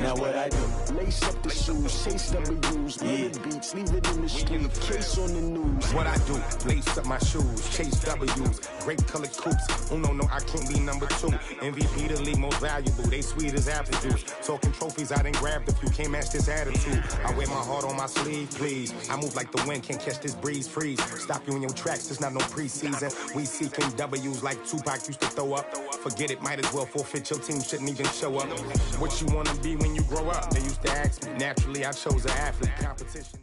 Now what I do? Lace up the shoes, chase W's, murder beats, leave it in the street, case on the news. What I do? Lace up my shoes, chase W's, grape colored coops. Oh no, I can't be number 2. MVP the league most valuable, they sweet as apple juice. Talking trophies, I didn't grab the few, can't match this attitude. I wear my heart on my sleeve, please. I move like the wind, can't catch this breeze, freeze. Stop you in your tracks, there's not no preseason. We seeking W's like Tupac used to throw up. Forget it, might as well forfeit, your team shouldn't even show up. What you wanna be when you grow up? They used to ask me, naturally I chose an athlete competition.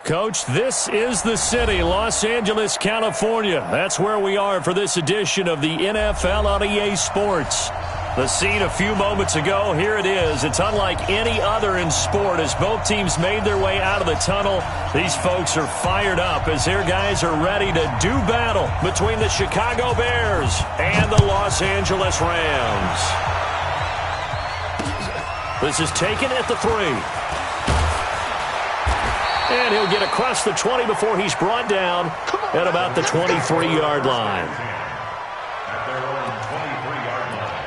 Coach, this is the city, Los Angeles, California. That's where we are for this edition of the NFL on EA Sports. The scene a few moments ago, here it is. It's unlike any other in sport as both teams made their way out of the tunnel. These folks are fired up as their guys are ready to do battle between the Chicago Bears and the Los Angeles Rams. This is taken at the 3. And he'll get across the 20 before he's brought down at about the 23-yard line. At their own 23-yard line.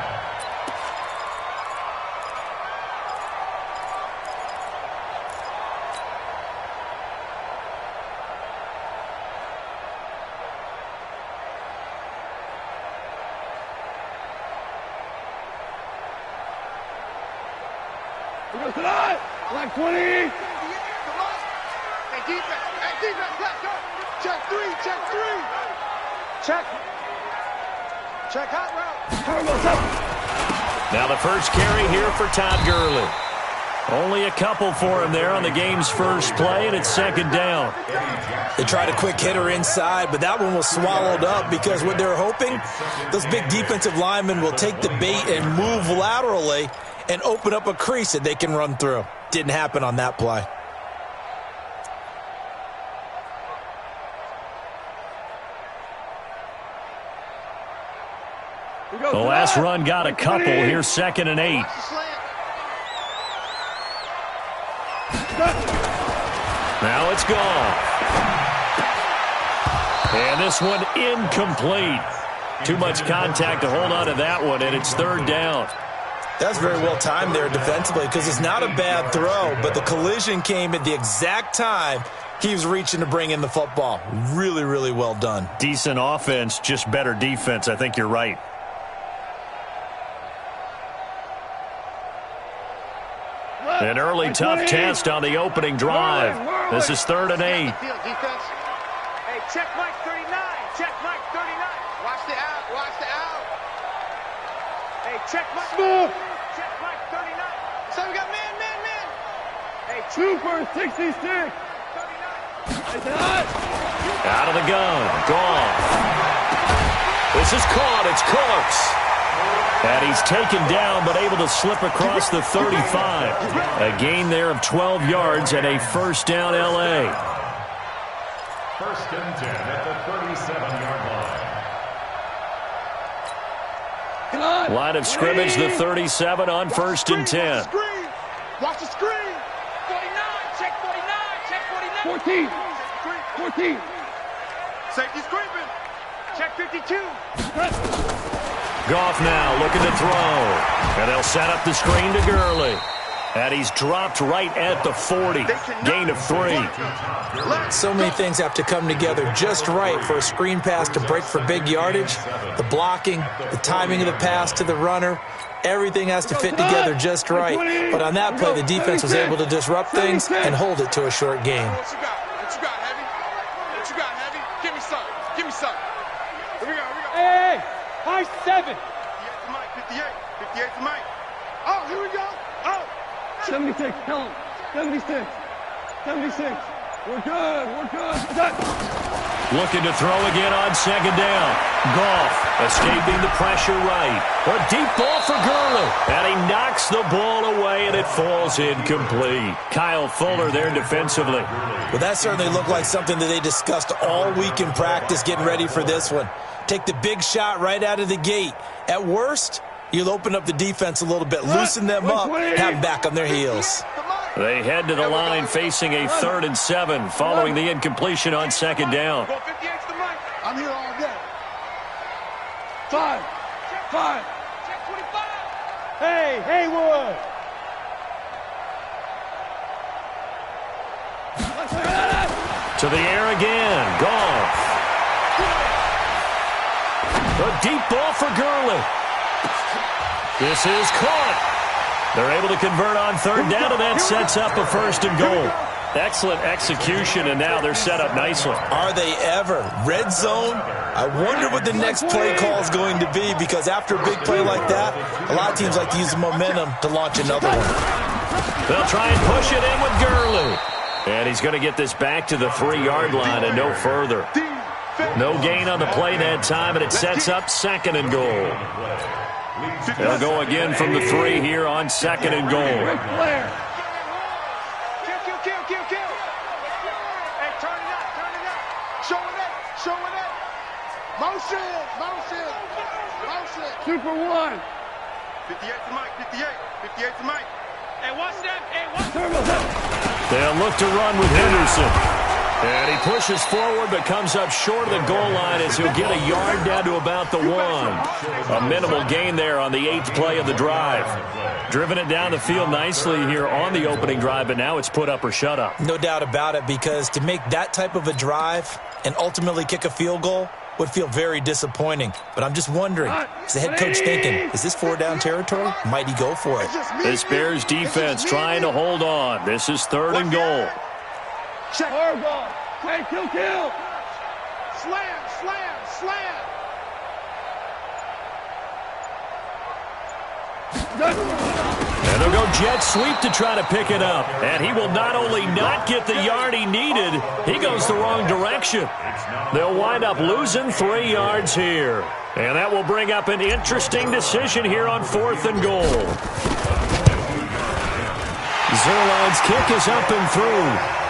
He goes tonight, like 20. Defense, let's go. Check 3, check 3. Check. Check hot route. Now the first carry here for Todd Gurley. Only a couple for him there on the game's first play, and it's second down. They tried a quick hitter inside, but that one was swallowed up because what they're hoping, those big defensive linemen will take the bait and move laterally and open up a crease that they can run through. Didn't happen on that play. The last run got a couple. Here's 2nd and 8. Now it's gone. And this one incomplete. Too much contact to hold on to that one, and it's 3rd down. That's very well timed there defensively because it's not a bad throw, but the collision came at the exact time he was reaching to bring in the football. Really, really well done. Decent offense, just better defense. I think you're right. An early tough test on the opening drive. This is 3rd and 8. Hey, check Mike 39. Check Mike 39. Watch the out. Watch the out. Hey, check Mike. Smooth. Check Mike 39. So we got man. Hey, 2 for 66. 39. Out of the gun. Gone. This is caught. It's Cooks. And he's taken down but able to slip across the 35. A gain there of 12 yards and a first down L.A. 1st and 10 at the 37-yard line. Line of scrimmage, the 37 on 1st and 10. Watch the screen. 49. Check 49. Check 49. 14. Safety scraping. Check 52. Goff now looking to throw. And they'll set up the screen to Gurley. And he's dropped right at the 40. Gain of 3. So many things have to come together just right for a screen pass to break for big yardage. The blocking, the timing of the pass to the runner, everything has to fit together just right. But on that play, the defense was able to disrupt things and hold it to a short game. What you got, Heavy? What you got, Heavy? Give me some. Here we go. Hey, high 7. 58 to Mike. Oh, here we go. Oh. 76, tell him. 76. We're good. Looking to throw again on 2nd down. Goff escaping the pressure right. A deep ball for Gurley. And he knocks the ball away, and it falls incomplete. Kyle Fuller there defensively. Well, that certainly looked like something that they discussed all week in practice getting ready for this one. Take the big shot right out of the gate. At worst, you'll open up the defense a little bit, loosen them up, have them back on their heels. They head to the line facing a 3rd and 7 following the incompletion on 2nd down. I'm here all day. 5. Check 25. Hey, Haywood. To the air again. Goff. A deep ball for Gurley. This is caught. They're able to convert on third down, and that sets up a 1st and goal. Excellent execution, and now they're set up nicely. Are they ever? Red zone? I wonder what the next play call is going to be, because after a big play like that, a lot of teams like to use the momentum to launch another one. They'll try and push it in with Gurley. And he's going to get this back to the 3-yard line and no further. No gain on the play that time, and it sets up 2nd and goal. They'll go again from the 3 here on 2nd and goal. Kill. Hey, turn it up. Show it up. Motion. Super 1. 58 to Mike. Hey, watch that. They'll look to run with Henderson. And he pushes forward but comes up short of the goal line as he'll get a yard down to about the 1. A minimal gain there on the 8th play of the drive. Driven it down the field nicely here on the opening drive, but now it's put up or shut up. No doubt about it, because to make that type of a drive and ultimately kick a field goal would feel very disappointing. But I'm just wondering, is the head coach thinking, is this 4-down territory? Might he go for it? This Bears defense trying to hold on. This is 3rd and goal. Check. Hardball. Hey, kill. Slam. And they'll go jet sweep to try to pick it up. And he will not only not get the yard he needed, he goes the wrong direction. They'll wind up losing 3 yards here. And that will bring up an interesting decision here on 4th and goal. Zerline's kick is up and through.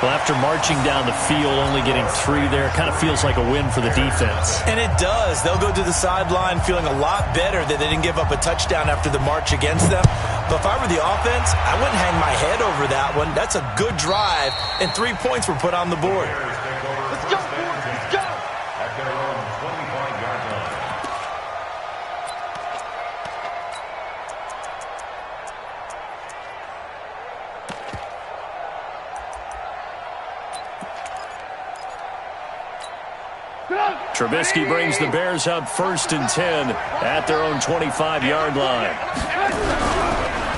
Well, after marching down the field, only getting 3 there, kind of feels like a win for the defense. And it does. They'll go to the sideline feeling a lot better that they didn't give up a touchdown after the march against them. But if I were the offense, I wouldn't hang my head over that one. That's a good drive, and 3 points were put on the board. Let's go, boys. Let's go. At their own 25-yard line. Trubisky brings the Bears up 1st and 10 at their own 25-yard line.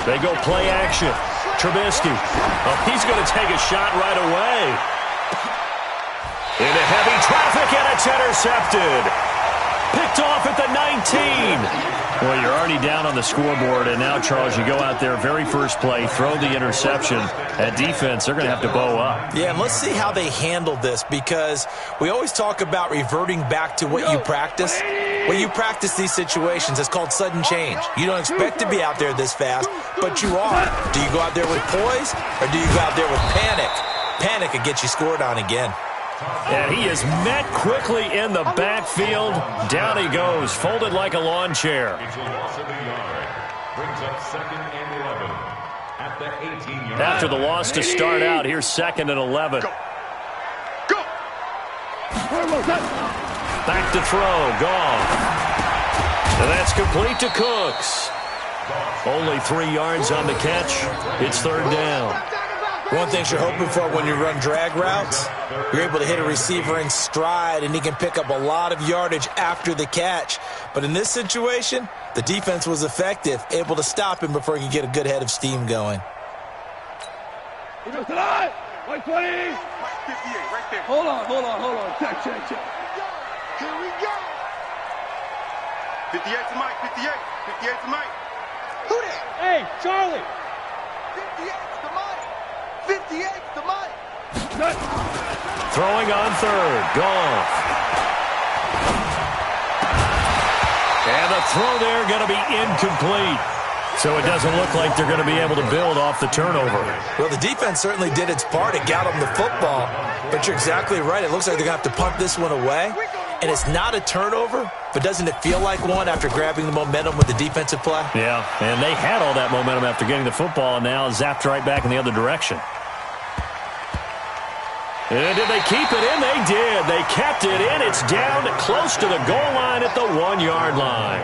They go play action. Trubisky. Oh, he's going to take a shot right away. Into heavy traffic, and it's intercepted. Picked off at the 19. Well, you're already down on the scoreboard, and now, Charles, you go out there, very first play, throw the interception. At defense, they're going to have to bow up. Yeah, and let's see how they handle this, because we always talk about reverting back to what you practice. When you practice these situations, it's called sudden change. You don't expect to be out there this fast, but you are. Do you go out there with poise, or do you go out there with panic? Panic could get you scored on again. And he is met quickly in the backfield. Down he goes, folded like a lawn chair. It's a loss of a yard. Brings up 2nd and 11 at the 18-yard line. After the loss to start out, here's 2nd and 11. Go. Back to throw, Goff. And that's complete to Cooks. Only 3 yards on the catch. It's 3rd down. One thing you're hoping for when you run drag routes, you're able to hit a receiver in stride, and he can pick up a lot of yardage after the catch. But in this situation, the defense was effective, able to stop him before he could get a good head of steam going. He goes to the line. 120. 58, right there. Hold on. Check. Here we go. 58 to Mike. 58 to Mike. Who that? Hey, Charlie. 58 to Mike. 58 to Mike. Throwing on 3rd, Goff. And the throw there going to be incomplete. So it doesn't look like they're going to be able to build off the turnover. Well, the defense certainly did its part. It got them the football. But you're exactly right. It looks like they're going to have to punt this one away. And it's not a turnover, but doesn't it feel like one after grabbing the momentum with the defensive play? Yeah, and they had all that momentum after getting the football, and now zapped right back in the other direction. And did they keep it in? They did. They kept it in. It's down close to the goal line at the 1-yard line.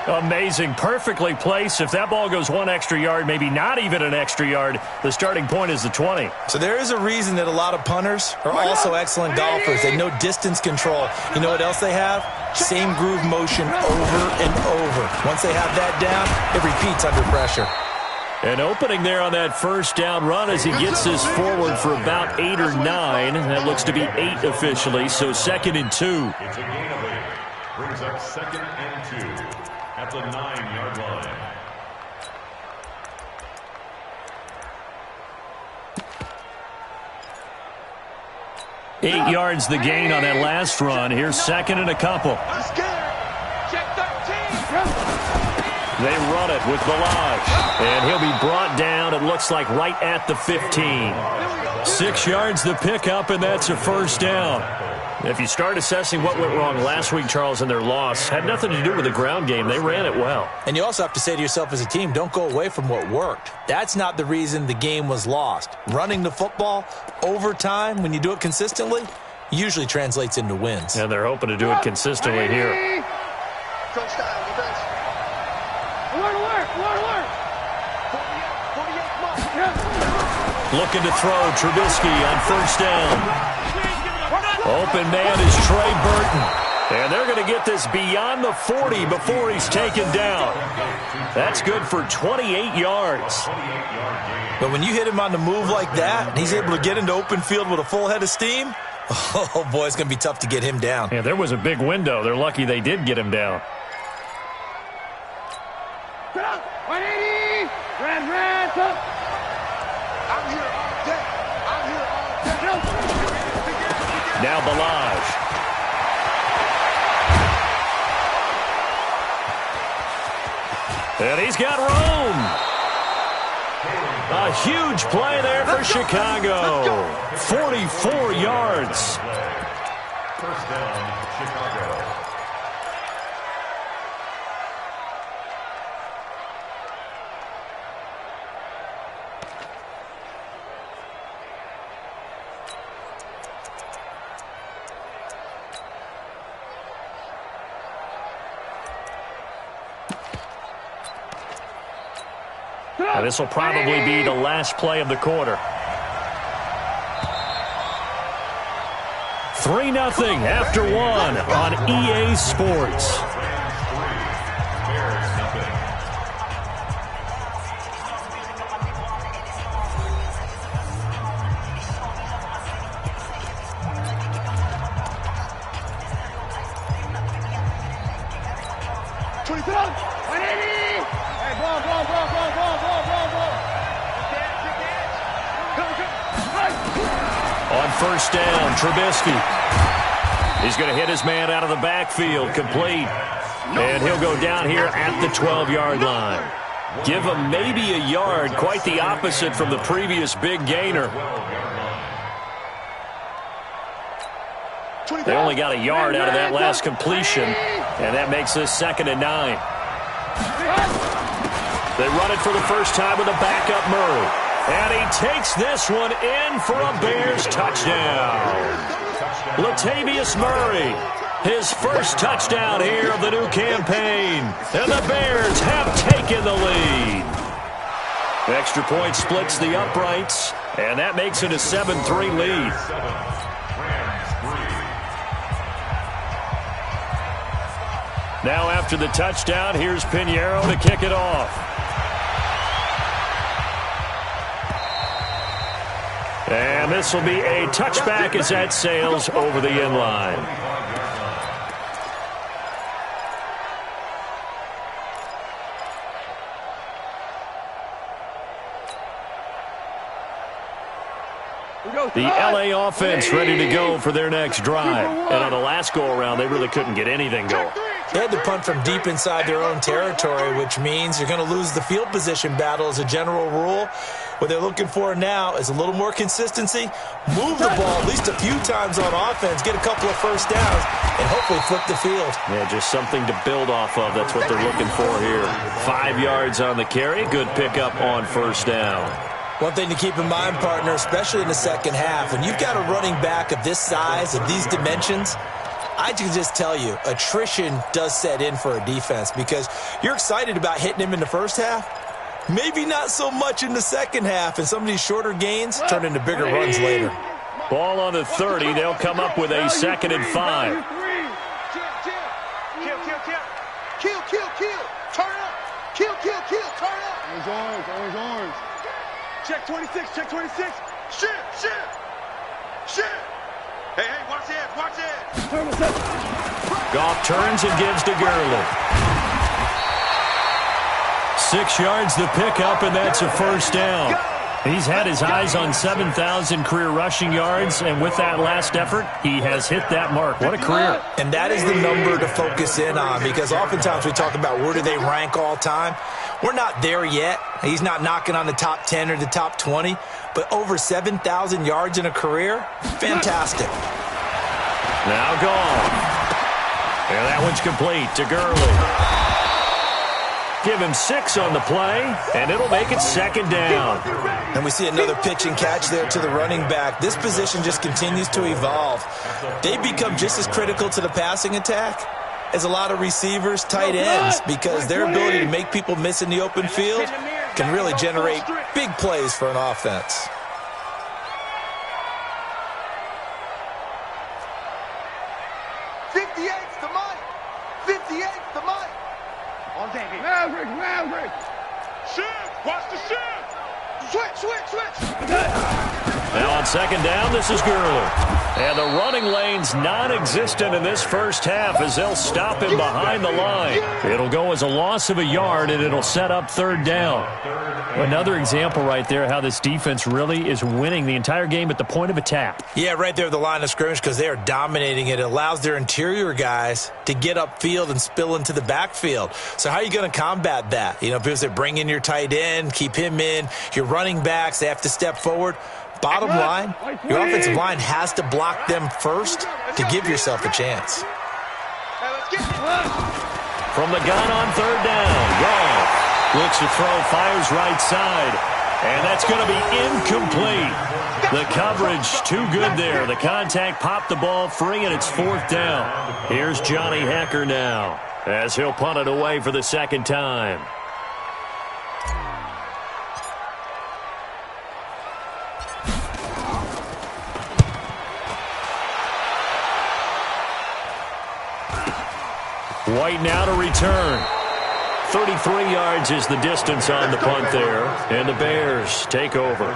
Amazing. Perfectly placed. If that ball goes 1 extra yard, maybe not even an extra yard, the starting point is the 20. So there is a reason that a lot of punters are also excellent golfers. They know distance control. You know what else they have? Same groove motion over and over. Once they have that down, it repeats under pressure. An opening there on that first down run as he gets this forward for about 8 or 9. That looks to be 8 officially, so 2nd and 2. It's a gain of 8. Brings up 2nd and 2 at the 9-yard line. Eight yards the gain on that last run. Here's 2nd and a couple. Check 13. They run it with Balaj. And he'll be brought down, it looks like, right at the 15. 6 yards the pickup, and that's a first down. If you start assessing what went wrong last week, Charles, in their loss, had nothing to do with the ground game. They ran it well. And you also have to say to yourself as a team, don't go away from what worked. That's not the reason the game was lost. Running the football over time, when you do it consistently, usually translates into wins. And they're hoping to do it consistently here. Coach style, defense. Looking to throw Trubisky on first down. Open man is Trey Burton. And they're going to get this beyond the 40 before he's taken down. That's good for 28 yards. But when you hit him on the move like that, and he's able to get into open field with a full head of steam, oh boy, it's going to be tough to get him down. Yeah, there was a big window. They're lucky they did get him down. 180. Red, top. I'm here all day. Now Balaj. And he's got room. A huge play there for Chicago. 44 yards. First down, Chicago. Now, this will probably be the last play of the quarter. 3-0 after 1 on EA Sports. On first down, Trubisky. He's going to hit his man out of the backfield, complete. And he'll go down here at the 12-yard line. Give him maybe a yard, quite the opposite from the previous big gainer. They only got a yard out of that last completion, and that makes this 2nd and 9. They run it for the first time with a backup Murray. And he takes this one in for a Bears touchdown. Latavius Murray, his first touchdown here of the new campaign. And the Bears have taken the lead. Extra point splits the uprights, and that makes it a 7-3 lead. Now after the touchdown, here's Pinheiro to kick it off. And this will be a touchback as that sails over the end line. The LA offense ready to go for their next drive. And on the last go-around, they really couldn't get anything going. They had to punt from deep inside their own territory, which means you're going to lose the field position battle as a general rule. What they're looking for now is a little more consistency, move the ball at least a few times on offense, get a couple of first downs, and hopefully flip the field. Yeah, just something to build off of. That's what they're looking for here. 5 yards on the carry. Good pickup on first down. One thing to keep in mind, partner, especially in the second half, when you've got a running back of this size, of these dimensions, I can just tell you, attrition does set in for a defense because you're excited about hitting him in the first half. Maybe not so much in the second half, and some of these shorter gains turn into bigger runs later. Ball on the 30. They'll come up with a 2nd and 5. Kill. Turn up. Kill. Turn up. Orange. Check 26. Shit. Hey, watch it. Goff turns and gives to Gurley. 6 yards the pickup, and that's a first down. He's had his eyes on 7,000 career rushing yards, and with that last effort, he has hit that mark. What a career. And that is the number to focus in on because oftentimes we talk about where do they rank all time. We're not there yet. He's not knocking on the top 10 or the top 20, but over 7,000 yards in a career, fantastic. Now Goff. And that one's complete to Gurley. Give him 6 on the play, and it'll make it 2nd down. And we see another pitch and catch there to the running back. This position just continues to evolve. They become just as critical to the passing attack as a lot of receivers, tight ends, because their ability to make people miss in the open field can really generate big plays for an offense. Maverick. Shift. Watch the shift. Switch. Now on 2nd down, this is Gurley. And the running lane's non-existent in this first half as they'll stop him behind the line. It'll go as a loss of a yard, and it'll set up 3rd down. Another example right there how this defense really is winning the entire game at the point of attack. Yeah, right there at the line of scrimmage because they are dominating it. It allows their interior guys to get upfield and spill into the backfield. So how are you going to combat that? Because they bring in your tight end, keep him in. Your running backs, they have to step forward. Bottom line, your offensive line has to block them first to give yourself a chance. From the gun on 3rd down, Goff looks to throw, fires right side, and that's going to be incomplete. The coverage too good there. The contact popped the ball free, and it's 4th down. Here's Johnny Hecker now as he'll punt it away for the 2nd time. White now to return. 33 yards is the distance on the punt there, and the Bears take over.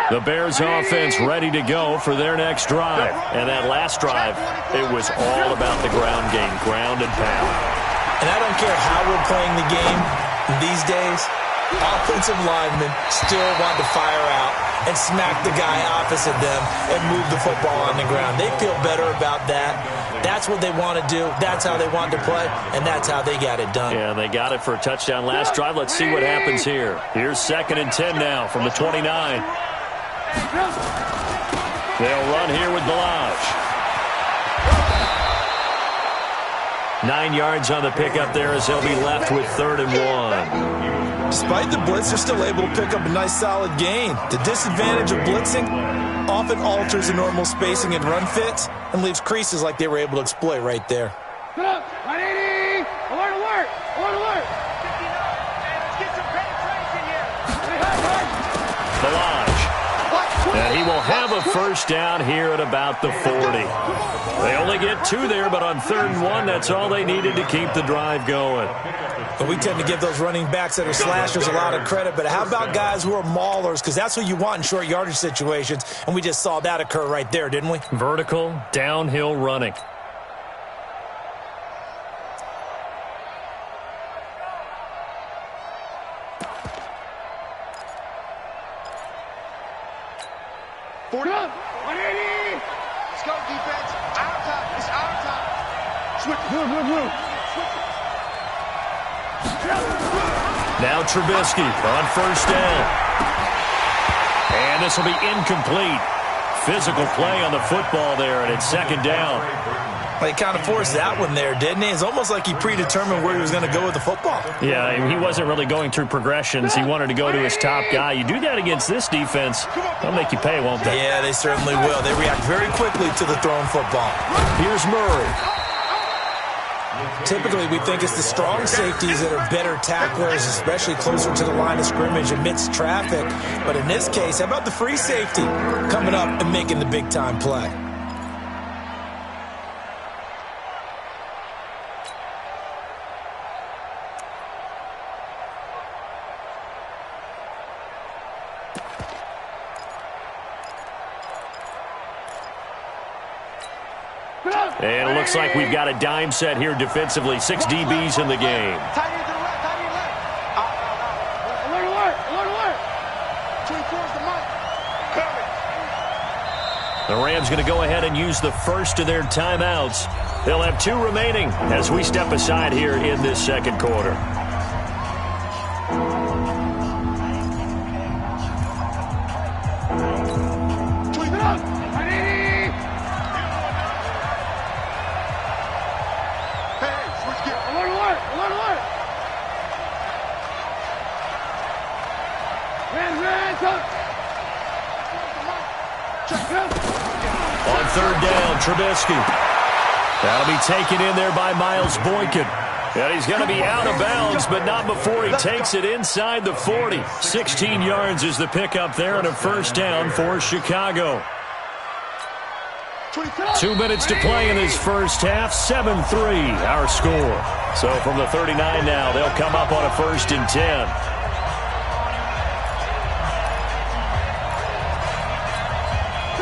The Bears offense ready to go for their next drive. And that last drive, it was all about the ground game, ground and pound. And I don't care how we're playing the game these days, offensive linemen still want to fire out and smack the guy opposite them and move the football on the ground. They feel better about that. That's what they want to do. That's how they want to play, and that's how they got it done. Yeah, they got it for a touchdown last drive. Let's see what happens here. Here's 2nd and 10 now from the 29. They'll run here with Balaj. 9 yards on the pickup there as they'll be left with 3rd and 1. Despite the blitz, they're still able to pick up a nice solid gain. The disadvantage of blitzing often alters the normal spacing and run fits and leaves creases like they were able to exploit right there. 180! Alert! 59. Let's get some penetration here. Balaj. And he will have a first down here at about the 40. They only get 2 there, but on 3rd and 1, that's all they needed to keep the drive going. And we tend to give those running backs that are slashers a lot of credit, but how about guys who are maulers? Because that's what you want in short yardage situations, and we just saw that occur right there, didn't we? Vertical, downhill running. Let's go, defense. Our time. It's our time. Switch. Now Trubisky on 1st down. And this will be incomplete. physical play on the football there, and it's second down. Well, he kind of forced that one there, didn't he? It's almost like he predetermined where he was going to go with the football. Yeah, he wasn't really going through progressions. He wanted to go to his top guy. You do that against this defense, they'll make you pay, won't they? Yeah, they certainly will. They react very quickly to the thrown football. Here's Murray. Typically, we think it's the strong safeties that are better tacklers, especially closer to the line of scrimmage amidst traffic. But in this case, how about the free safety coming up and making the big-time play? And it looks like we've got a dime set here defensively. 6 DBs in the game. Tight end to the left, tight end left. Alert, alert, alert, alert. 24's the mic. Coming. The Rams going to go ahead and use the first of their timeouts. They'll have 2 remaining as we step aside here in this second quarter. On third down, Trubisky. That'll be taken in there by Miles Boykin. And he's going to be out of bounds, but not before he takes it inside the 40. 16 yards is the pickup there and a first down for Chicago. 2 minutes to play in this first half. 7-3 our score. So from the 39 now, they'll come up on a 1st and 10.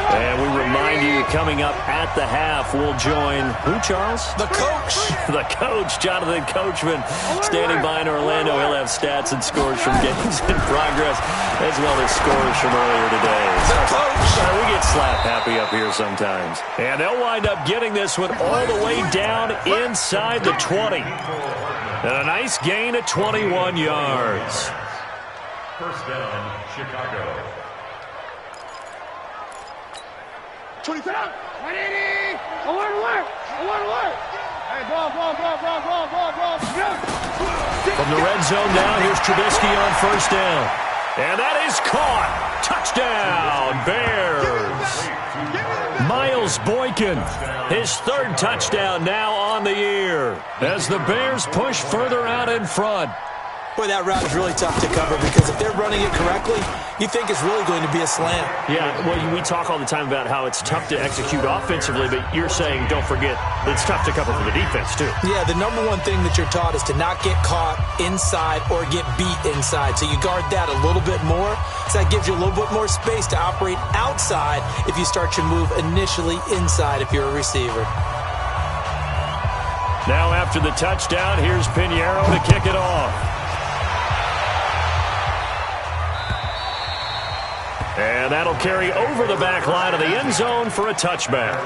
And we remind you, coming up at the half, we'll join who, Charles? The coach. The coach, Jonathan Coachman, standing by in Orlando. He'll have stats and scores from games in progress, as well as scores from earlier today. The coach. We get slap happy up here sometimes. And they'll wind up getting this one all the way down inside the 20. And a nice gain of 21 yards. First down, Chicago. 27. 180. Alert, alert. Alert, alert. Hey, ball. From the red zone now, here's Trubisky on first down. And that is caught. Touchdown, Bears. Miles Boykin, his 3rd touchdown now on the year as the Bears push further out in front. Boy, that route is really tough to cover because if they're running it correctly, you think it's really going to be a slant. Yeah, well, we talk all the time about how it's tough to execute offensively, but you're saying, don't forget, it's tough to cover for the defense, too. Yeah, the number one thing that you're taught is to not get caught inside or get beat inside. So you guard that a little bit more. So that gives you a little bit more space to operate outside if you start your move initially inside if you're a receiver. Now after the touchdown, here's Pinheiro to kick it off. And that'll carry over the back line of the end zone for a touchback.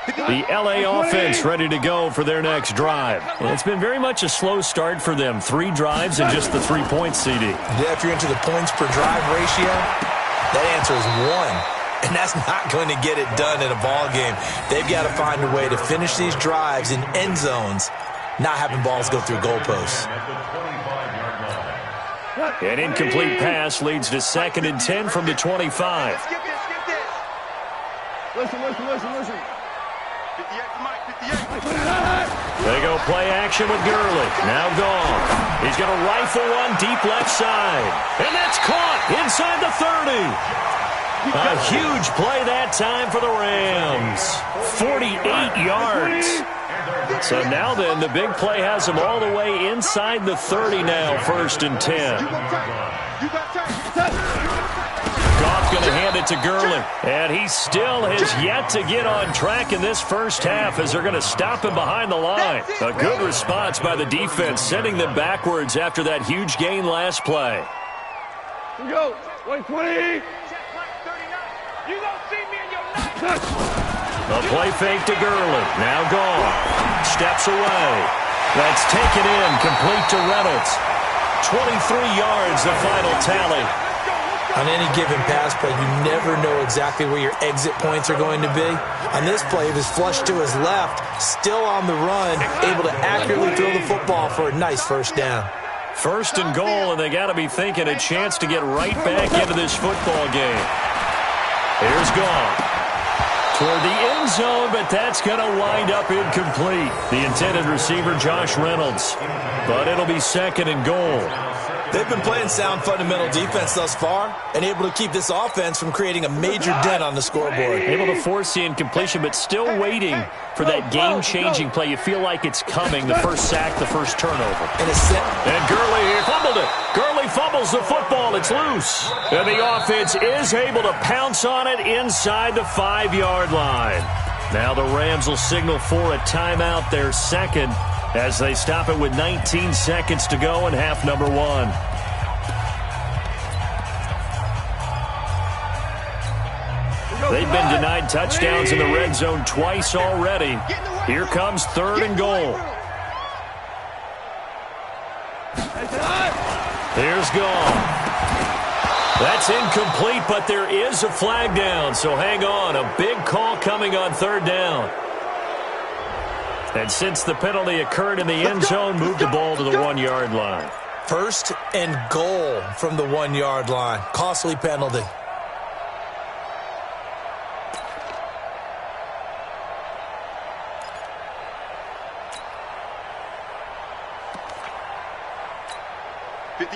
The LA offense ready to go for their next drive. And it's been very much a slow start for them. 3 drives and just the 3 points, CD. Yeah, if you're into the points per drive ratio, that answer is 1. And that's not going to get it done in a ball game. They've got to find a way to finish these drives in end zones, not having balls go through goalposts. An incomplete pass leads to 2nd and 10 from the 25. Skip this. Listen. 58, Mike, 58. They go play action with Gurley. Now gone. He's going to rifle one deep left side. And that's caught inside the 30. A huge play that time for the Rams. 48 yards. So now then, the big play has them all the way inside the 30 now, 1st and 10. Goff going to hand it to Gurley. And he still has yet to get on track in this first half as they're going to stop him behind the line. A good response by the defense, sending them backwards after that huge gain last play. Here we go. 120. You don't see me in your night. A play fake to Gurley. Now gone. Steps away. That's taken in, complete to Reynolds. 23 yards, the final tally. On any given pass play, you never know exactly where your exit points are going to be. On this play, it was flushed to his left, still on the run, able to accurately throw the football for a nice first down. First and goal, and they got to be thinking a chance to get right back into this football game. Here's Goff. Toward the end zone, but that's going to wind up incomplete. The intended receiver, Josh Reynolds. But it'll be second and goal. They've been playing sound fundamental defense thus far and able to keep this offense from creating a major dent on the scoreboard. Able to force the incompletion, but still waiting for that game-changing play. You feel like it's coming, the first sack, the first turnover. And Gurley fumbled it. Gurley fumbles the football. It's loose. And the offense is able to pounce on it inside the 5-yard line. Now the Rams will signal for a timeout, their second, as they stop it with 19 seconds to go in half number 1. They've been denied touchdowns in the red zone twice already. Here comes third and goal. Here's Goff. That's incomplete, but there is a flag down, so hang on. A big call coming on third down. And since the penalty occurred in the end zone, move the ball to the 1-yard line. First and goal from the 1-yard line. Costly penalty.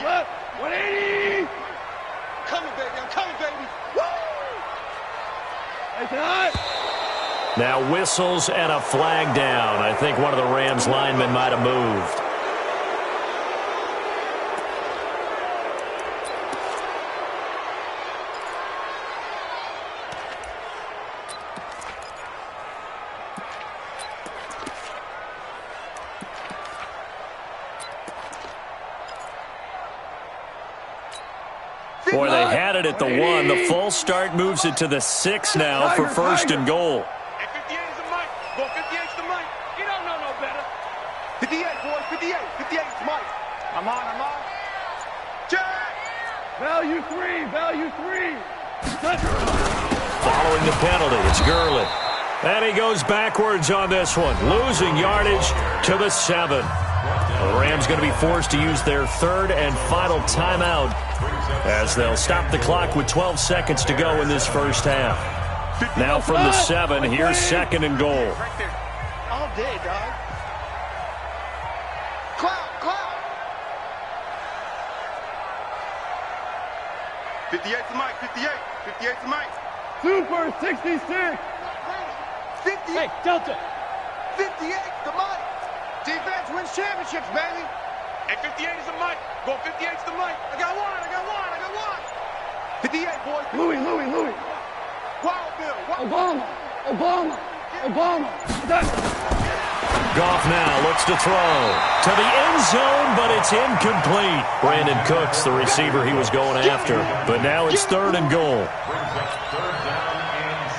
Left, 180. Coming, baby. I'm coming, baby. Woo! Hey, tonight. Now whistles and a flag down. I think one of the Rams linemen might have moved. Boy, they had it at the 1. The false start moves it to the 6 now for first and goal. Hey, 58 is the mic. Go 58's the mic. You don't know no better. 58, boys. 58. 58's Mike. I'm on. Jack! Value 3. Following the penalty, it's Gurley. And he goes backwards on this one, losing yardage to the 7. The Rams going to be forced to use their third and final timeout as they'll stop the clock with 12 seconds to go in this first half. Now from the 7, here's second and goal. Right there. All day, dog. Cloud. 58's the mic. 58's the mic. Super 66. 58. Hey, Delta. 58's the mic. Defense wins championships, baby. Hey, 58 is the mic. Go 58's the mic. I got one. 58, boys. Louis. Wild Bill. Obama. Goff now looks to throw to the end zone, but it's incomplete. Brandon Cooks, the receiver he was going after. But now it's third and goal. Brings up third down and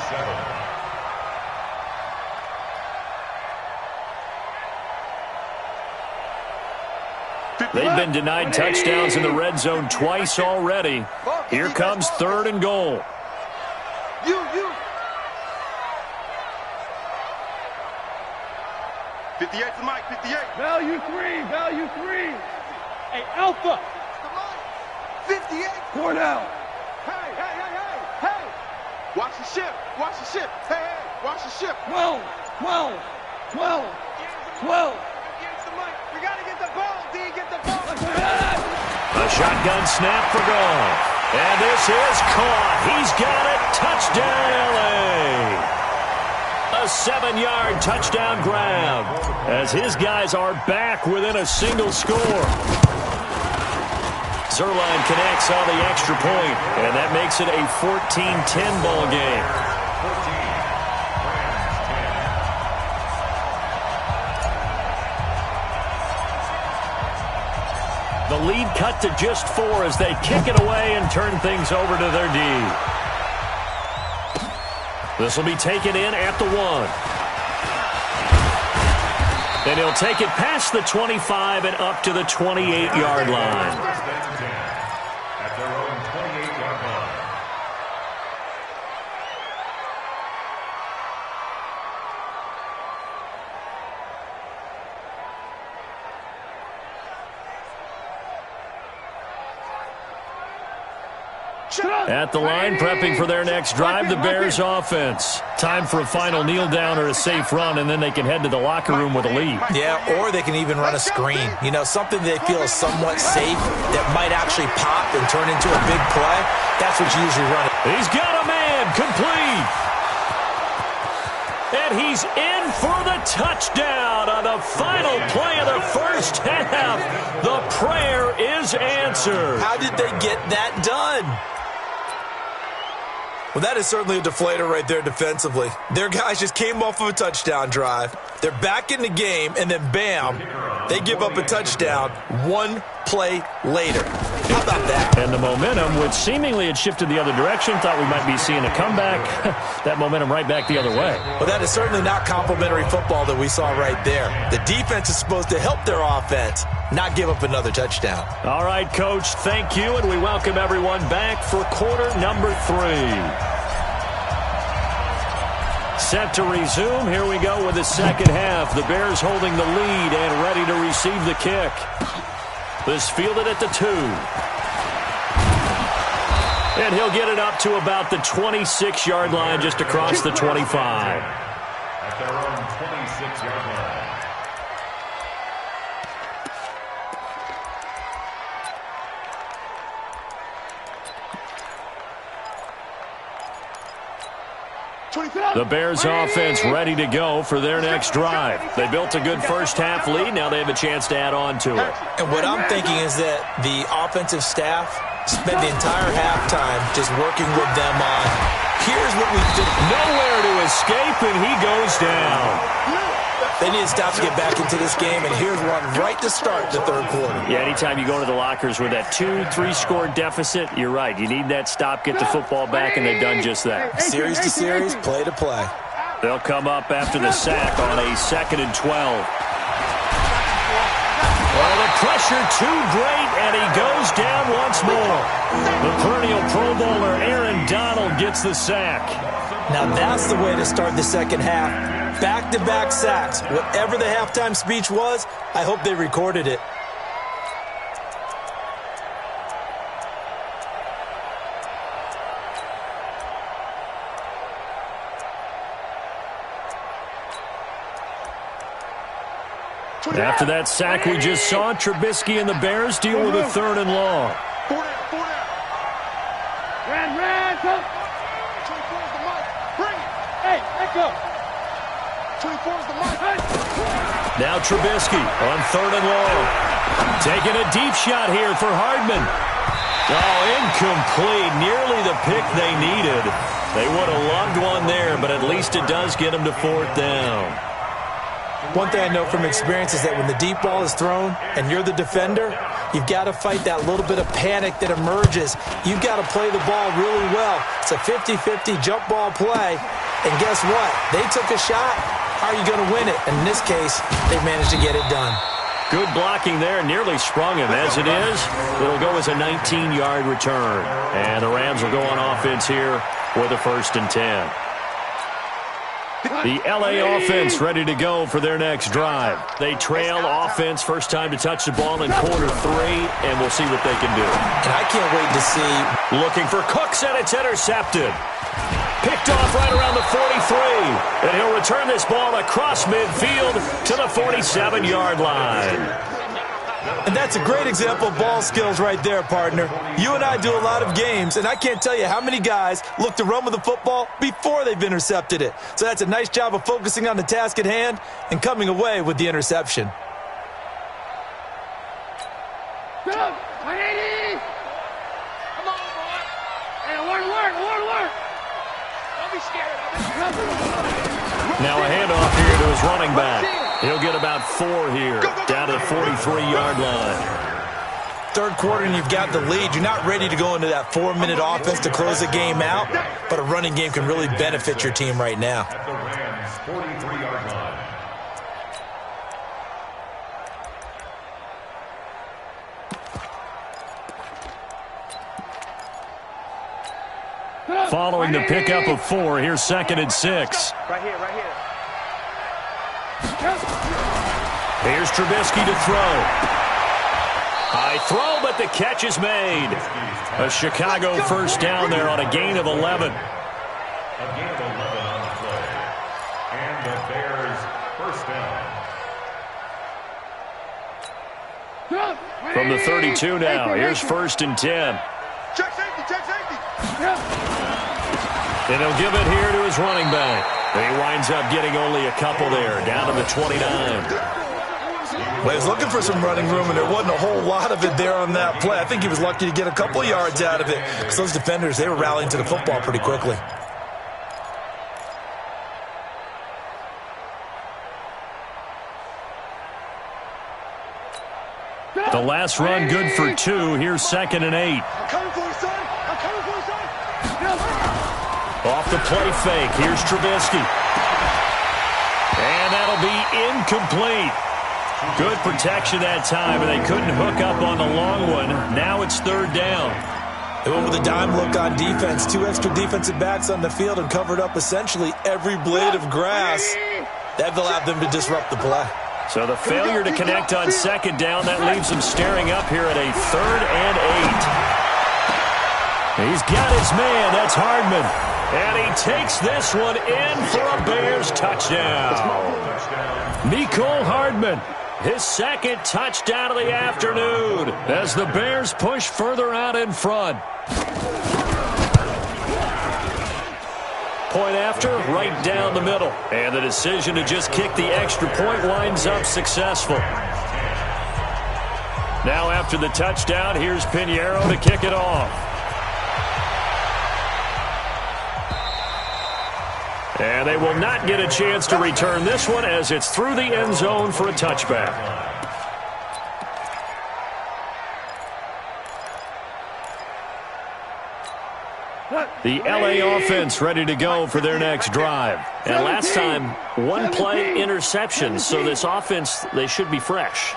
7. They've been denied touchdowns in the red zone twice already. Here comes third and goal. You. 58's the mic. 58. Value 3. Hey, Alpha. 58. 4 down. Hey. Watch the ship. Hey. Watch the ship. 12. 58's the mic. We got to get the ball, D. Get the ball. A shotgun snap for Goff. And this is caught. He's got it. Touchdown, L.A. A 7-yard touchdown grab as his guys are back within a single score. Zerline connects on the extra point, and that makes it a 14-10 ball game. 14. The lead cut to just 4 as they kick it away and turn things over to their D. This will be taken in at the 1. And he'll take it past the 25 and up to the 28-yard line. At their own 28-yard line. At the line, prepping for their next drive, the Bears offense. Time for a final kneel down or a safe run, and then they can head to the locker room with a lead. Yeah, or they can even run a screen. You know, something they feel is somewhat safe that might actually pop and turn into a big play. That's what you usually run. He's got a man, complete. And he's in for the touchdown on the final play of the first half. The prayer is answered. How did they get that done? Well, that is certainly a deflator right there defensively. Their guys just came off of a touchdown drive. They're back in the game, and then bam, they give up a touchdown one play later. How about that? And the momentum, which seemingly had shifted the other direction, thought we might be seeing a comeback. That momentum right back the other way. Well, that is certainly not complimentary football that we saw right there. The defense is supposed to help their offense, not give up another touchdown. All right, Coach, thank you, and we welcome everyone back for quarter number 3. Set to resume. Here we go with the second half. The Bears holding the lead and ready to receive the kick. This fielded at the 2. And he'll get it up to about the 26-yard line, just across the 25. At their own 26-yard line. The Bears offense ready to go for their next drive. They built a good first half lead. Now they have a chance to add on to it. And what I'm thinking is that the offensive staff spent the entire halftime just working with them on, here's what we do. Nowhere to escape, and he goes down. They need to stop to get back into this game, and here's one right to start the third quarter. Yeah, anytime you go to the lockers with that 2-3 score deficit, you're right. You need that stop, get the football back, and they've done just that. Series to series, play to play. They'll come up after the sack on a 2nd and 12. Well, the pressure too great, and he goes down once more. The perennial Pro Bowler Aaron Donald gets the sack. Now that's the way to start the second half. Back-to-back sacks. Whatever the halftime speech was, I hope they recorded it. After that sack we just saw, Trubisky and the Bears deal with a 3rd and long. Ran, come. 24's the mark. Bring it. Hey, let go. 24's the mark. Now Trubisky on 3rd and long. Taking a deep shot here for Hardman. Oh, incomplete. Nearly the pick they needed. They would have loved one there, but at least it does get them to 4th down. One thing I know from experience is that when the deep ball is thrown and you're the defender, you've got to fight that little bit of panic that emerges. You've got to play the ball really well. It's a 50-50 jump ball play. And guess what? They took a shot. How are you going to win it? And in this case, they managed to get it done. Good blocking there. Nearly sprung him. As it is, it'll go as a 19-yard return. And the Rams will go on offense here with a 1st and 10. The LA offense ready to go for their next drive. They trail offense, first time to touch the ball in quarter 3, and we'll see what they can do. And I can't wait to see. Looking for Cooks, and it's intercepted. Picked off right around the 43, and he'll return this ball across midfield to the 47-yard line. And that's a great example of ball skills right there, partner. You and I do a lot of games, and I can't tell you how many guys look to run with the football before they've intercepted it. So that's a nice job of focusing on the task at hand and coming away with the interception. Go, 180. Come on, boy. Hey, one. Don't be scared. Now a handoff here to his running back. He'll get about 4 here, down to the 43-yard line. Third quarter and you've got the lead. You're not ready to go into that 4-minute offense to close the game out, but a running game can really benefit your team right now. At the Rams' 43-yard line. following the pickup of 4. Here's 2nd and 6. Right here, right here. Here's Trubisky to throw. High throw, but the catch is made. A Chicago first down there on a gain of 11. A gain of 11 on the play. And the Bears first down. From the 32 now, here's 1st and 10. Check safety, check safety. And he'll give it here to his running back. He winds up getting only a couple there, down to the 29. Well, he was looking for some running room, and there wasn't a whole lot of it there on that play. I think he was lucky to get a couple yards out of it, because those defenders, they were rallying to the football pretty quickly. The last run good for 2. Here's 2nd and 8. I'm coming for you, son. I'm coming for you, son. Off the play fake. Here's Trubisky. And that'll be incomplete. Good protection that time, and they couldn't hook up on the long one. Now it's 3rd down. They went with a dime look on defense. 2 extra defensive backs on the field and covered up essentially every blade of grass. That allowed them to disrupt the play. So the failure to connect on 2nd down, that leaves them staring up here at a 3rd and 8. He's got his man. That's Hardman. And he takes this one in for a Bears touchdown. Mecole Hardman, his 2nd touchdown of the afternoon as the Bears push further out in front. Point after, right down the middle. And the decision to just kick the extra point winds up successful. Now after the touchdown, here's Pinheiro to kick it off. And they will not get a chance to return this one as it's through the end zone for a touchback. The LA offense ready to go for their next drive. And last time, 1-play interception. So this offense, they should be fresh.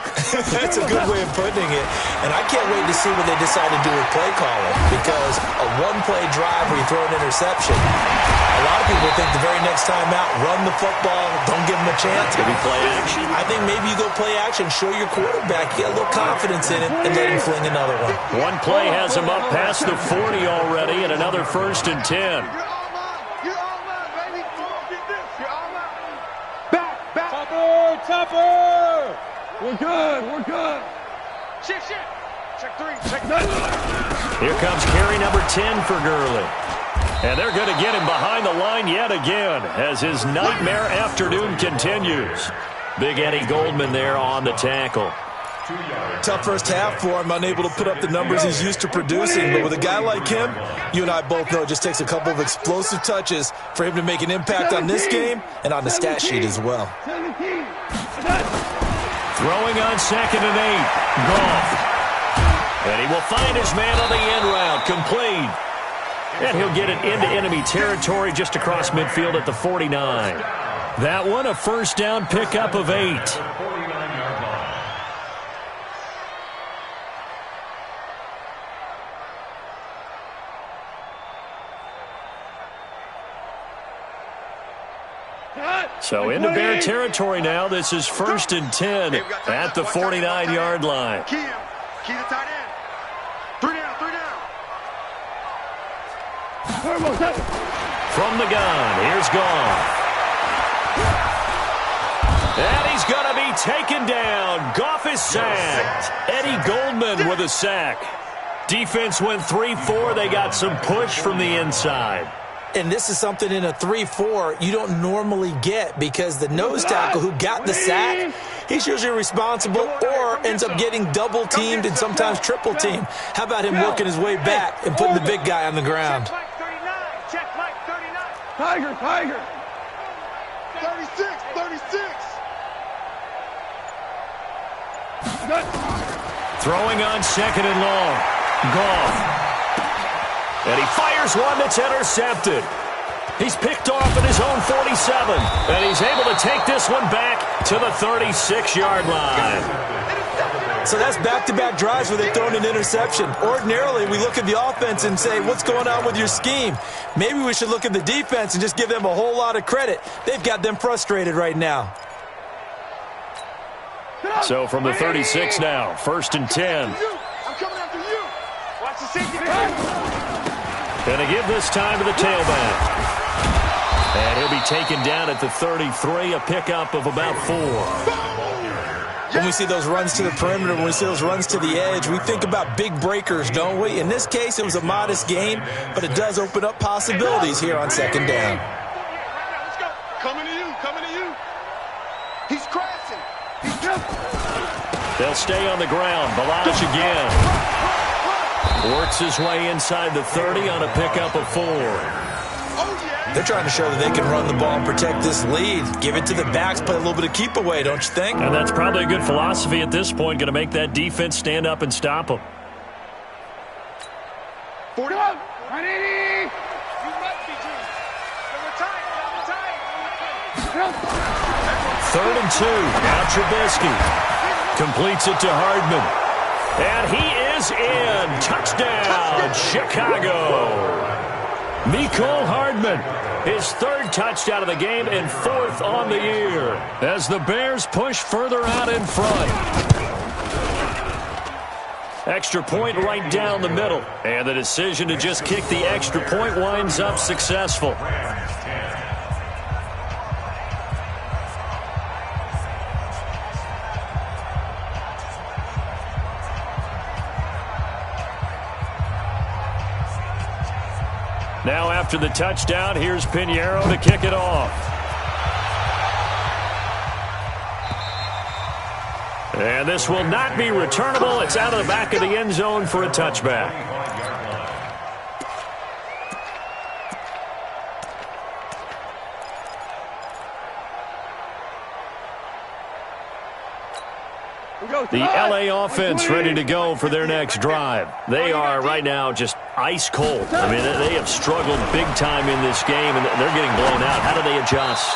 That's a good way of putting it. And I can't wait to see what they decide to do with play calling, because a 1-play drive where you throw an interception, a lot of people think the very next time out, run the football, don't give them a chance. Maybe play action. I think maybe you go play action, show your quarterback, get a little confidence in it, and let him fling another one. One play has him up past the 40 already, and another 1st and 10. You're all mine. You're all mine, baby. Get this. You're all mine. Back, back. Topper. We're good. We're good. Shit. Check 3. Check 9. Here comes carry number 10 for Gurley. And they're going to get him behind the line yet again as his nightmare afternoon continues. Big Eddie Goldman there on the tackle. Tough first half for him, unable to put up the numbers he's used to producing. But with a guy like him, you and I both know it just takes a couple of explosive touches for him to make an impact on this game and on the stat sheet as well. Throwing on 2nd and 8. Goff. And he will find his man on the end route. Complete. And he'll get it into enemy territory just across midfield at the 49. That one, a first down pickup of 8. So into Bear territory now. This is 1st and 10 at the 49-yard line. Key him. Key the tight end. 3 down. 3 down. From the gun, here's Goff. And he's going to be taken down. Goff is sacked. Eddie Goldman with a sack. Defense went 3-4. They got some push from the inside. And this is something in a 3-4 you don't normally get, because the nose tackle who got the sack, he's usually responsible or ends up getting double teamed and sometimes triple teamed. How about him working his way back and putting the big guy on the ground? Check Mike 39. Tiger. 36. Throwing on 2nd and long. Goff. And he fires one that's intercepted. He's picked off at his own 47, and he's able to take this one back to the 36-yard line. So that's back-to-back drives where they've thrown an interception. Ordinarily, we look at the offense and say, what's going on with your scheme? Maybe we should look at the defense and just give them a whole lot of credit. They've got them frustrated right now. So from the 36 now, 1st and 10. I'm coming after you. Watch the safety. Going to give this time to the tailback. And he'll be taken down at the 33, a pickup of about 4. When we see those runs to the perimeter, when we see those runs to the edge, we think about big breakers, don't we? In this case, it was a modest game, but it does open up possibilities here on 2nd down. Let's go. Coming to you. Coming to you. He's crashing. They'll stay on the ground. Balaj again. Works his way inside the 30 on a pickup of 4. They're trying to show that they can run the ball and protect this lead. Give it to the backs, play a little bit of keep away, don't you think? And that's probably a good philosophy at this point, going to make that defense stand up and stop them. 40. 180. You might be due. We're tied. 3rd and 2. Now Trubisky completes it to Hardman. And he is in. Touchdown, Chicago. Mecole Hardman, his 3rd touchdown of the game and 4th on the year as the Bears push further out in front. Extra point right down the middle. And the decision to just kick the extra point winds up successful. Now after the touchdown, here's Pinheiro to kick it off. And this will not be returnable. It's out of the back of the end zone for a touchback. The LA offense ready to go for their next drive. They are right now just ice cold. I mean, they have struggled big time in this game, and they're getting blown out. How do they adjust?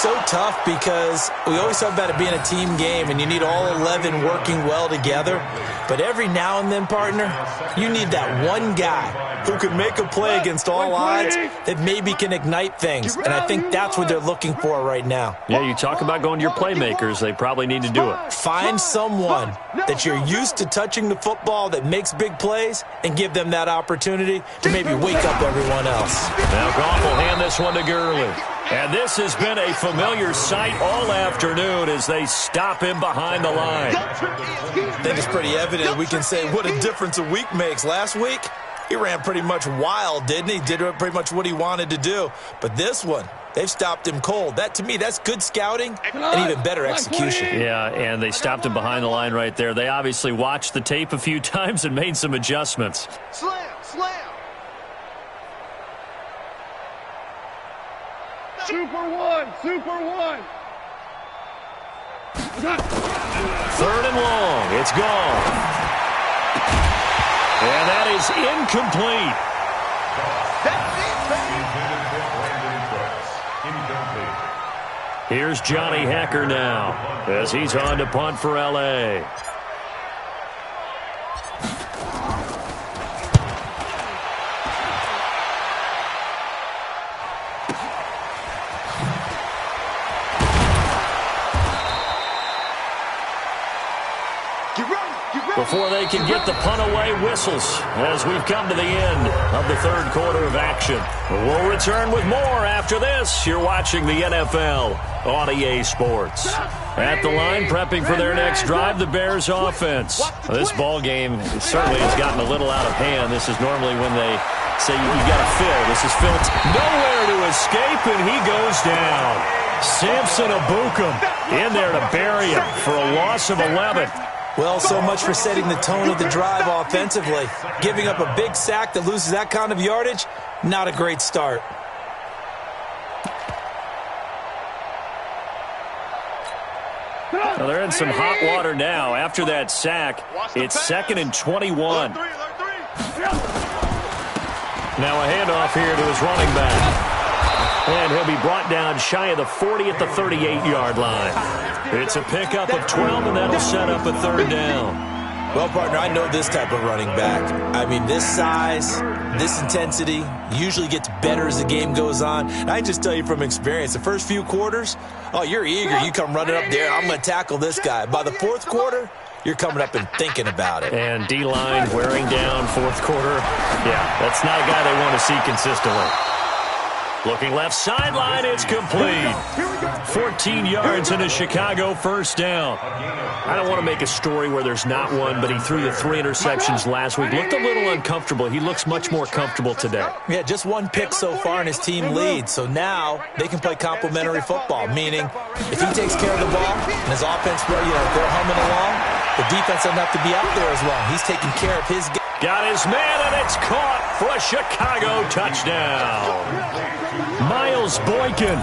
So tough because we always talk about it being a team game, and you need all 11 working well together. But every now and then, partner, you need that one guy who can make a play against all odds that maybe can ignite things. And I think that's what they're looking for right now. Yeah, you talk about going to your playmakers. They probably need to do it. Find someone that you're used to touching the football that makes big plays and give them that opportunity to maybe wake up everyone else. Now Goff will hand this one to Gurley. And this has been a familiar sight all afternoon as they stop him behind the line. I think it's pretty evident. We can say what a difference a week makes. Last week, he ran pretty much wild, didn't he? Did pretty much what he wanted to do. But this one, they've stopped him cold. That, to me, that's good scouting and even better execution. Yeah, and they stopped him behind the line right there. They obviously watched the tape a few times and made some adjustments. Slam. Super one. 3rd and long. It's gone. And that is incomplete. Here's Johnny Hacker now as he's on to punt for L.A. Before they can get the punt away, whistles as we've come to the end of the 3rd quarter of action. We'll return with more after this. You're watching the NFL on EA Sports. At the line, prepping for their next drive, the Bears offense. This ball game certainly has gotten a little out of hand. This is normally when they say you got to fill. This is filled. Nowhere to escape, and he goes down. Samson Abukum in there to bury him for a loss of 11. Well, so much for setting the tone of the drive offensively. Giving up a big sack that loses that kind of yardage, not a great start. Well, they're in some hot water now. After that sack, it's 2nd and 21. Now a handoff here to his running back. And he'll be brought down shy of the 40 at the 38-yard line. It's a pickup of 12, and that'll set up a third down. Well, partner, I know this type of running back. I mean, this size, this intensity usually gets better as the game goes on. And I just tell you from experience, the first few quarters, oh, you're eager. You come running up there, I'm going to tackle this guy. By the fourth quarter, you're coming up and thinking about it. And D-line wearing down fourth quarter. Yeah, that's not a guy they want to see consistently. Looking left sideline, it's complete. 14 yards and a Chicago first down. I don't want to make a story where there's not one, but he threw the 3 interceptions last week. Looked a little uncomfortable. He looks much more comfortable today. Yeah, just one pick so far and his team leads. So now they can play complementary football, meaning if he takes care of the ball and his offense, they're humming along, the defense doesn't have to be out there as long. He's taking care of his game. Got his man, and it's caught for a Chicago touchdown. Miles Boykin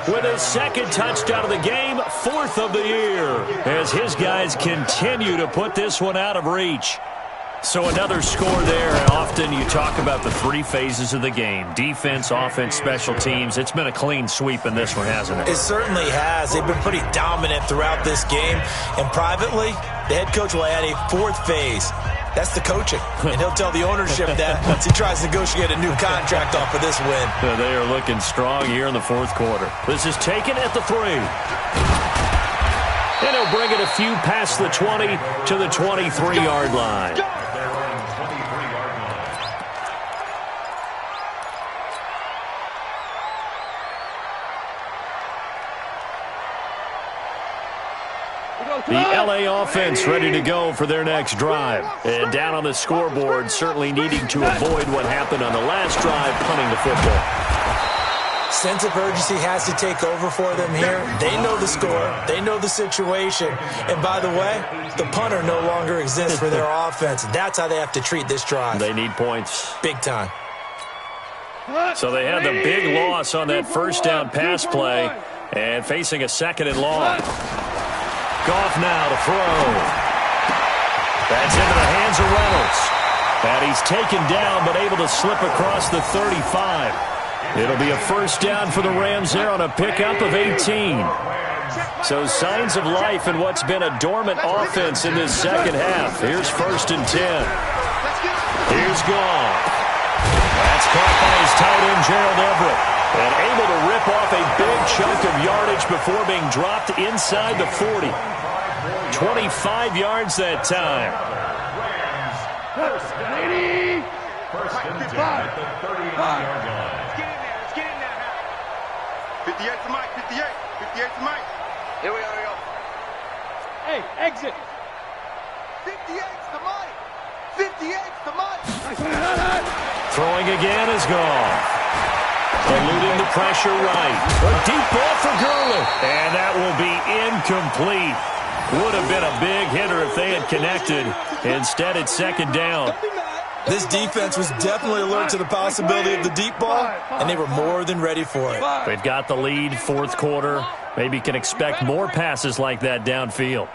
with his second touchdown of the game, 4th of the year, as his guys continue to put this one out of reach. So another score there, and often you talk about the 3 phases of the game: defense, offense, special teams. It's been a clean sweep in this one, hasn't it? It certainly has. They've been pretty dominant throughout this game. And privately, the head coach will add a 4th phase. That's the coaching. And he'll tell the ownership that once he tries to negotiate a new contract off of this win. They are looking strong here in the fourth quarter. This is taken at the 3. And he'll bring it a few past the 20 to the 23-yard line. The LA offense ready to go for their next drive. And down on the scoreboard, certainly needing to avoid what happened on the last drive, punting the football. Sense of urgency has to take over for them here. They know the score. They know the situation. And by the way, the punter no longer exists for their offense. That's how they have to treat this drive. They need points. Big time. So they had the big loss on that first down pass play and facing a 2nd and long. Goff now to throw. That's into the hands of Reynolds. And he's taken down but able to slip across the 35. It'll be a first down for the Rams there on a pickup of 18. So signs of life in what's been a dormant offense in this second half. Here's 1st and 10. Here's Goff. That's caught by his tight end, Gerald Everett. And able to rip off a big chunk of yardage before being dropped inside the 40. 25 yards that time. First and 10 at the 39-yard line. Let's get in there. 58 to Mike, 58 to Mike. Here we go. Hey, exit. 58's to Mike. 58's to Mike. Throwing again is Goff. Eluding the pressure right. A deep ball for Gurley. And that will be incomplete. Would have been a big hitter if they had connected. Instead, it's 2nd down. This defense was definitely alert to the possibility of the deep ball, and they were more than ready for it. They've got the lead, 4th quarter. Maybe can expect more passes like that downfield.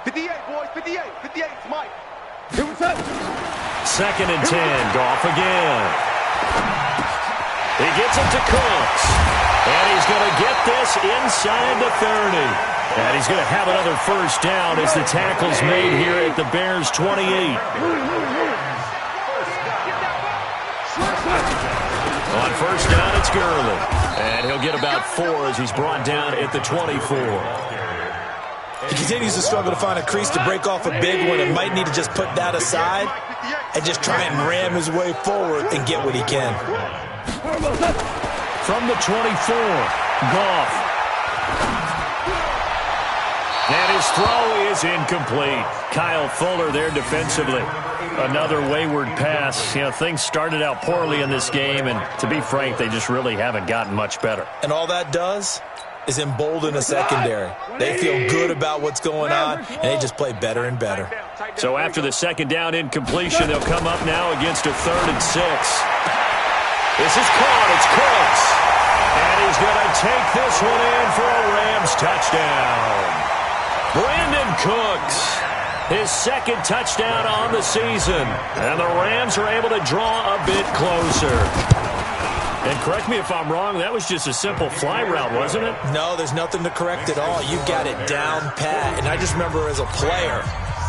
58, boys, 58. 58's Mike. 2nd and 10. Goff again. He gets it to Cooks. And he's going to get this inside the 30. And he's going to have another first down as the tackle's made here at the Bears' 28. On first down, it's Gurley. And he'll get about 4 as he's brought down at the 24. He continues to struggle to find a crease to break off a big one and might need to just put that aside and just try and ram his way forward and get what he can. From the 24, Goff. And his throw is incomplete. Kyle Fuller there defensively. Another wayward pass. You know, things started out poorly in this game, and to be frank, they just really haven't gotten much better. And all that does is embolden a secondary. They feel good about what's going on, and they just play better and better. So after the 2nd down incompletion, they'll come up now against a 3rd and 6. This is caught. It's Cooks. And he's going to take this one in for a Rams touchdown. Brandon Cooks, his 2nd touchdown on the season. And the Rams are able to draw a bit closer. And correct me if I'm wrong, that was just a simple fly route, wasn't it? No, there's nothing to correct at all. You got it down pat. And I just remember as a player,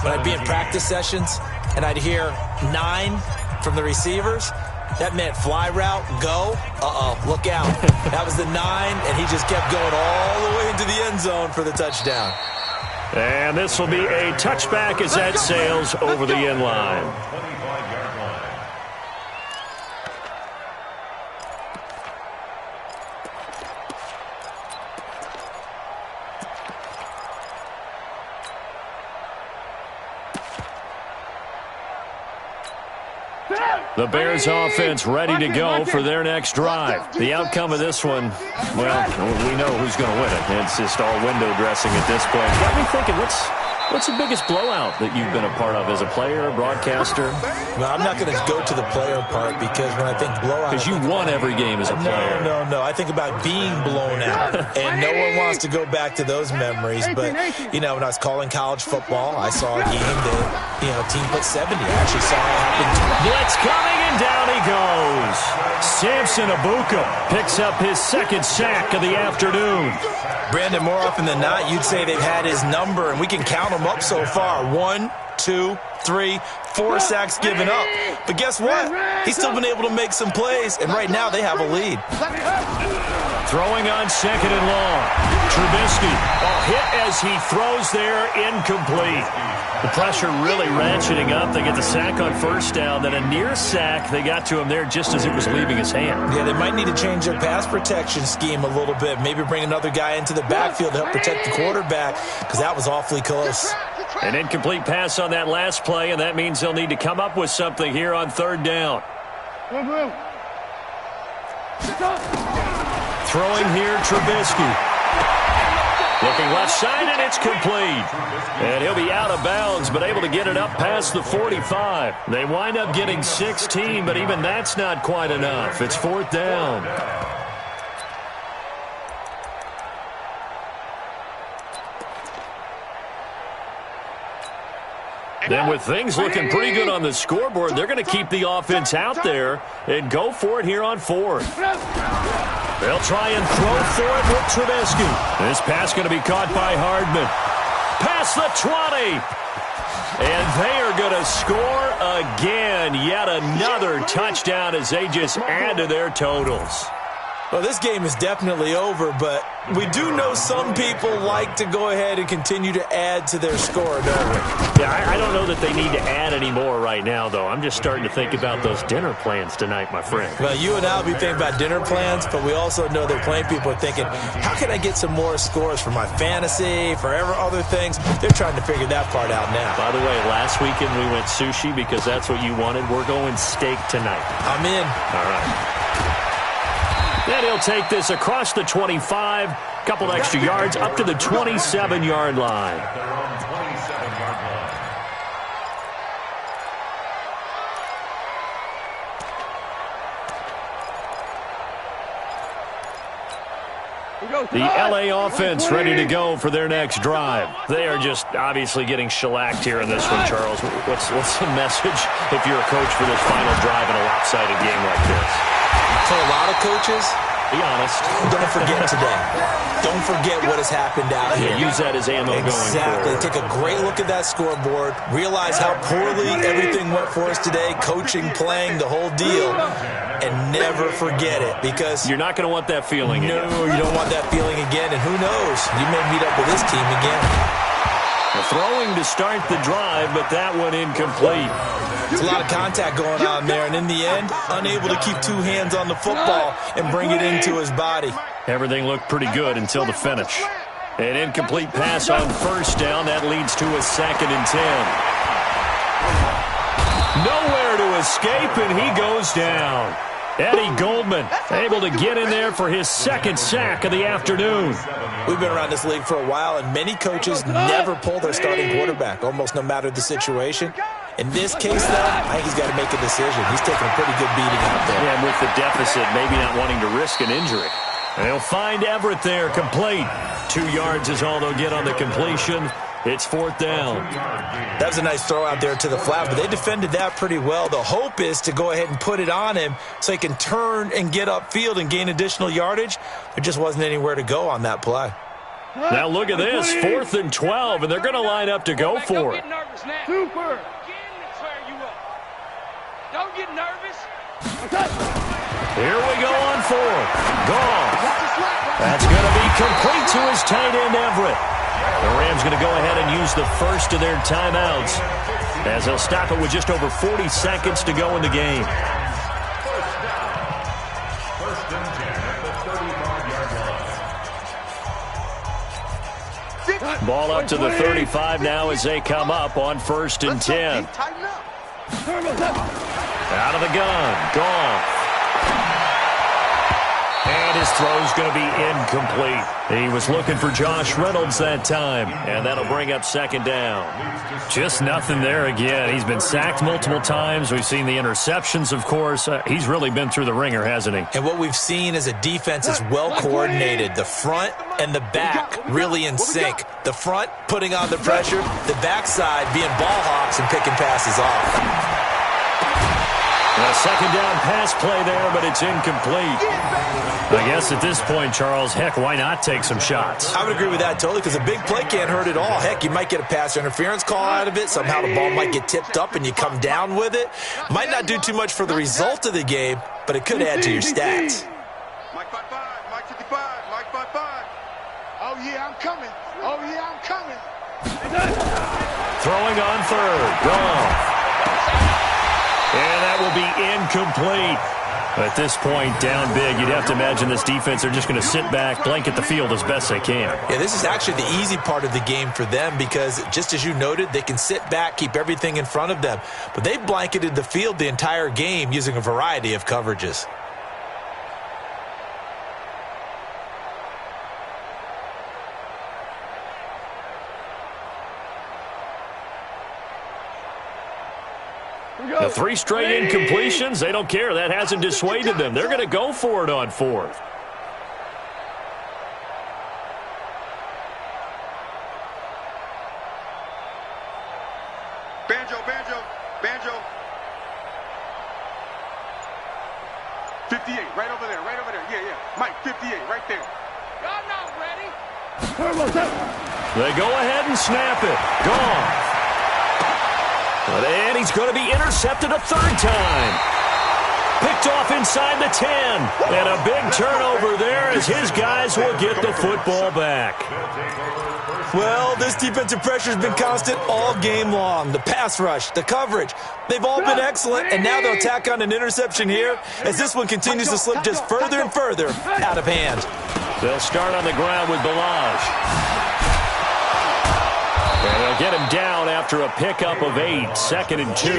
when I'd be in practice sessions and I'd hear 9 from the receivers, that meant fly route, go, look out. That was the 9, and he just kept going all the way into the end zone for the touchdown. And this will be a touchback as that sails over the end line. 25-yard line. The Bears offense ready to go for their next drive. The outcome of this one, well, we know who's going to win it. It's just all window dressing at this point. Got me thinking, what's the biggest blowout that you've been a part of as a player, broadcaster? Well, I'm not going to go to the player part because when I think blowout... Because you won every game as a player. No. I think about being blown out, and no one wants to go back to those memories. But, when I was calling college football, I saw a game that, team put 70. I actually saw it happen. Blitz coming, and down he goes. Samson Abuka picks up his second sack of the afternoon. Brandon, more often than not, you'd say they've had his number, and we can count them up so far. 1, 2, 3, 4 sacks given up. But guess what? He's still been able to make some plays, and right now they have a lead. Throwing on second and long. Trubisky, hit as he throws there, incomplete. The pressure really ratcheting up. They get the sack on first down, then a near sack. They got to him there just as it was leaving his hand. Yeah, they might need to change their pass protection scheme a little bit. Maybe bring another guy into the backfield to help protect the quarterback because that was awfully close. An incomplete pass on that last play, and that means they'll need to come up with something here on third down. Throwing here, Trubisky. Looking left side, and it's complete. And he'll be out of bounds, but able to get it up past the 45. They wind up getting 16, but even that's not quite enough. It's fourth down. Then with things looking pretty good on the scoreboard, they're going to keep the offense out there and go for it here on fourth. They'll try and throw for it with Trubisky. This pass going to be caught by Hardman. Past the 20. And they are going to score again. Yet another touchdown as they just add to their totals. Well, this game is definitely over, but we do know some people like to go ahead and continue to add to their score, don't we? Yeah, I don't know that they need to add any more right now, though. I'm just starting to think about those dinner plans tonight, my friend. Well, you and I will be thinking about dinner plans, but we also know that plenty of people are thinking, how can I get some more scores for my fantasy, for other things? They're trying to figure that part out now. By the way, last weekend we went sushi because that's what you wanted. We're going steak tonight. I'm in. All right. Then he'll take this across the 25, couple extra yards up to the 27-yard line. The LA offense ready to go for their next drive. They are just obviously getting shellacked here in this one, Charles. What's the message if you're a coach for this final drive in a lopsided game like this? For a lot of coaches, be honest. Don't forget today. Don't forget what has happened out here. Use that as ammo going forward. Exactly. Take a great look at that scoreboard. Realize how poorly everything went for us today. Coaching, playing, the whole deal. And never forget it because... You're not going to want that feeling again. No, you don't want that feeling again. And who knows? You may meet up with this team again. Throwing to start the drive, but that one incomplete. There's a lot of contact going on there, and in the end, unable to keep two hands on the football and bring it into his body. Everything looked pretty good until the finish. An incomplete pass on first down. That leads to a 2nd and 10. Nowhere to escape, and he goes down. Eddie Goldman able to get in there for his second sack of the afternoon. We've been around this league for a while, and many coaches never pull their starting quarterback, almost no matter the situation. In this case, though, I think he's got to make a decision. He's taking a pretty good beating out there. Yeah, and with the deficit, maybe not wanting to risk an injury. And he'll find Everett there, complete. 2 yards is all they'll get on the completion. It's 4th down. That was a nice throw out there to the flat, but they defended that pretty well. The hope is to go ahead and put it on him so he can turn and get upfield and gain additional yardage. There just wasn't anywhere to go on that play. Now look at this, 4th and 12, and they're going to line up to go for it. Don't get nervous now. Super. Don't get nervous. Here we go on 4th. Gone. That's going to be complete to his tight end, Everett. The Rams going to go ahead and use the first of their timeouts as they'll stop it with just over 40 seconds to go in the game. First and 10 at the 35-yard line. Ball up to the 35 now as they come up on 1st and 10. Out of the gun. Gone. And his throw's going to be incomplete. He was looking for Josh Reynolds that time, and that'll bring up 2nd down. Just nothing there again. He's been sacked multiple times. We've seen the interceptions, of course. He's really been through the ringer, hasn't he? And what we've seen is a defense is well coordinated. The front and the back really in sync. The front putting on the pressure, the backside being ball hawks and picking passes off. A 2nd down pass play there, but it's incomplete. I guess at this point, Charles, heck, why not take some shots? I would agree with that totally because a big play can't hurt at all. Heck, you might get a pass interference call out of it. Somehow the ball might get tipped up and you come down with it. Might not do too much for the result of the game, but it could add to your stats. Mike 5-5, Mike 55, Mike 5-5. Oh, yeah, I'm coming. Oh, yeah, I'm coming. Throwing on 3rd. Gone. And that will be incomplete. At this point, down big, you'd have to imagine this defense are just going to sit back, blanket the field as best they can. Yeah, this is actually the easy part of the game for them because, just as you noted, they can sit back, keep everything in front of them. But they blanketed the field the entire game using a variety of coverages. The 3 straight incompletions, they don't care. That hasn't dissuaded them. They're going to go for it on 4th. Banjo. 58, right over there. Yeah. Mike, 58, right there. Y'all not ready. They go ahead and snap it. Gone. And he's going to be intercepted a 3rd time. Picked off inside the 10. And a big turnover there as his guys will get the football back. Well, this defensive pressure has been constant all game long. The pass rush, the coverage, they've all been excellent, and now they'll tack on an interception here as this one continues to slip just further and further out of hand. They'll start on the ground with Balaj. And they'll get him down after a pickup of 8, 2nd and 2.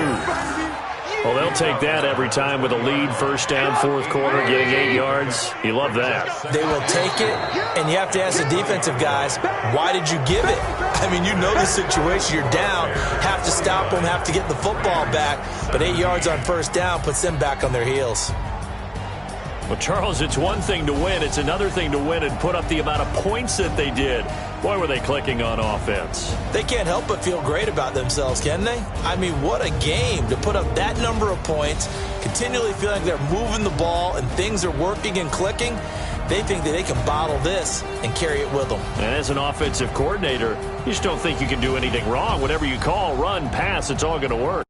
Well, they'll take that every time with a lead, 1st down, 4th quarter, getting 8 yards. You love that. They will take it, and you have to ask the defensive guys, why did you give it? I mean, you know the situation. You're down, have to stop them, have to get the football back, but 8 yards on 1st down puts them back on their heels. Well, Charles, it's one thing to win. It's another thing to win and put up the amount of points that they did. Boy, were they clicking on offense. They can't help but feel great about themselves, can they? I mean, what a game to put up that number of points, continually feeling they're moving the ball and things are working and clicking. They think that they can bottle this and carry it with them. And as an offensive coordinator, you just don't think you can do anything wrong. Whatever you call, run, pass, it's all going to work.